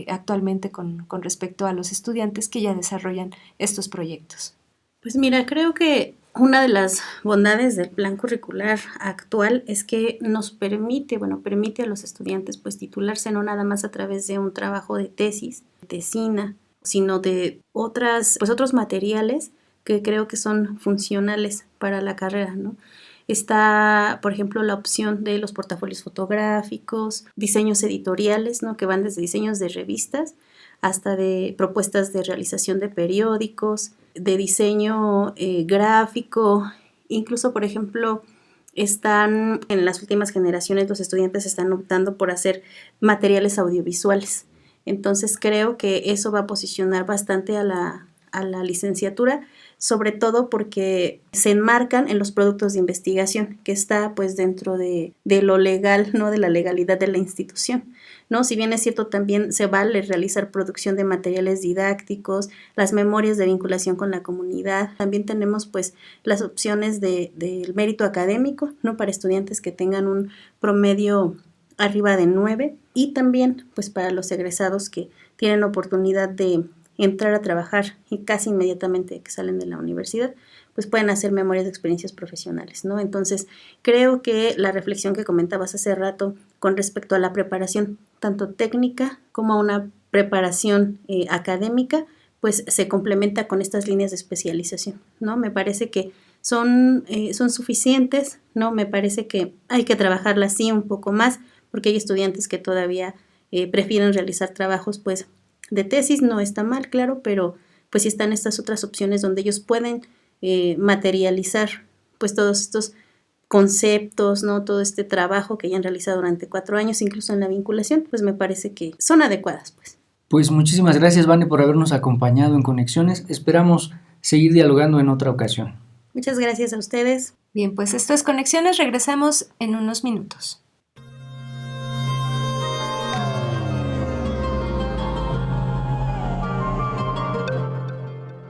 [SPEAKER 2] actualmente con respecto a los estudiantes que ya desarrollan estos proyectos.
[SPEAKER 14] Pues mira, creo que una de las bondades del plan curricular actual es que nos permite a los estudiantes pues titularse no nada más a través de un trabajo de tesis, tesina, sino de otros materiales que creo que son funcionales para la carrera, ¿no? Está, por ejemplo, la opción de los portafolios fotográficos, diseños editoriales, ¿no? Que van desde diseños de revistas hasta de propuestas de realización de periódicos, de diseño gráfico. Incluso, por ejemplo, en las últimas generaciones los estudiantes están optando por hacer materiales audiovisuales. Entonces creo que eso va a posicionar bastante a a la licenciatura, sobre todo porque se enmarcan en los productos de investigación, que está pues dentro de lo legal, ¿no? De la legalidad de la institución, ¿no? Si bien es cierto, también se vale realizar producción de materiales didácticos, las memorias de vinculación con la comunidad. También tenemos pues las opciones del mérito académico, ¿no? Para estudiantes que tengan un promedio arriba de 9, y también pues para los egresados que tienen oportunidad de entrar a trabajar y casi inmediatamente que salen de la universidad, pues pueden hacer memorias de experiencias profesionales, ¿no? Entonces, creo que la reflexión que comentabas hace rato con respecto a la preparación, tanto técnica como a una preparación académica, pues se complementa con estas líneas de especialización, ¿no? Me parece que son suficientes, ¿no? Me parece que hay que trabajarlas sí un poco más, porque hay estudiantes que todavía prefieren realizar trabajos, pues, de tesis. No está mal, claro, pero pues sí están estas otras opciones donde ellos pueden materializar pues todos estos conceptos, ¿no? Todo este trabajo que hayan realizado durante 4 años, incluso en la vinculación, pues me parece que son adecuadas, pues.
[SPEAKER 1] Pues muchísimas gracias, Vane, por habernos acompañado en Conexiones. Esperamos seguir dialogando en otra ocasión.
[SPEAKER 14] Muchas gracias a ustedes.
[SPEAKER 2] Bien, pues esto es Conexiones, regresamos en unos minutos.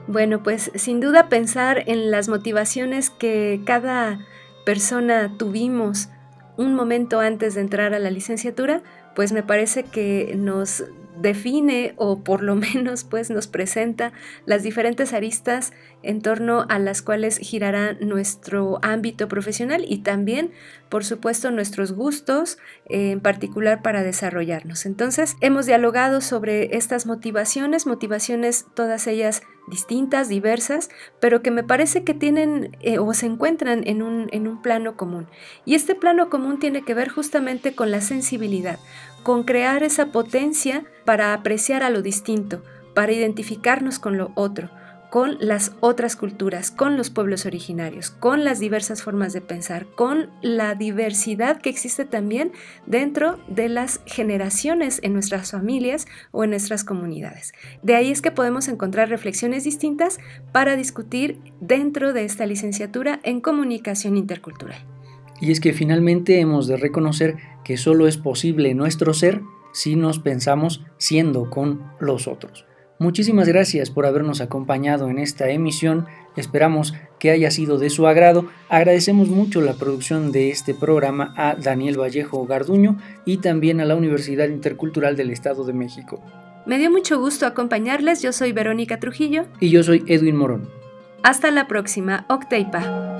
[SPEAKER 2] Bueno, pues sin duda pensar en las motivaciones que cada persona tuvimos un momento antes de entrar a la licenciatura, pues me parece que nos define, o por lo menos pues nos presenta las diferentes aristas en torno a las cuales girará nuestro ámbito profesional y también, por supuesto, nuestros gustos, en particular para desarrollarnos. Entonces, hemos dialogado sobre estas motivaciones todas ellas distintas, diversas, pero que me parece que tienen o se encuentran en un plano común. Y este plano común tiene que ver justamente con la sensibilidad, con crear esa potencia para apreciar a lo distinto, para identificarnos con lo otro, con las otras culturas, con los pueblos originarios, con las diversas formas de pensar, con la diversidad que existe también dentro de las generaciones en nuestras familias o en nuestras comunidades. De ahí es que podemos encontrar reflexiones distintas para discutir dentro de esta licenciatura en comunicación intercultural.
[SPEAKER 1] Y es que finalmente hemos de reconocer que solo es posible nuestro ser si nos pensamos siendo con los otros. Muchísimas gracias por habernos acompañado en esta emisión, esperamos que haya sido de su agrado. Agradecemos mucho la producción de este programa a Daniel Vallejo Garduño y también a la Universidad Intercultural del Estado de México.
[SPEAKER 2] Me dio mucho gusto acompañarles, yo soy Verónica Trujillo.
[SPEAKER 1] Y yo soy Edwin Morón.
[SPEAKER 2] Hasta la próxima, Octeipa.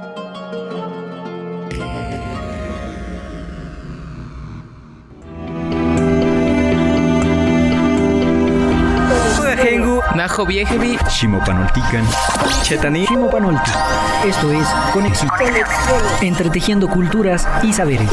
[SPEAKER 15] Najo Viejevi, Shimopanoltican, Chetani, Shimopanolti.
[SPEAKER 1] Esto es Conexión. Entretejiendo culturas y saberes.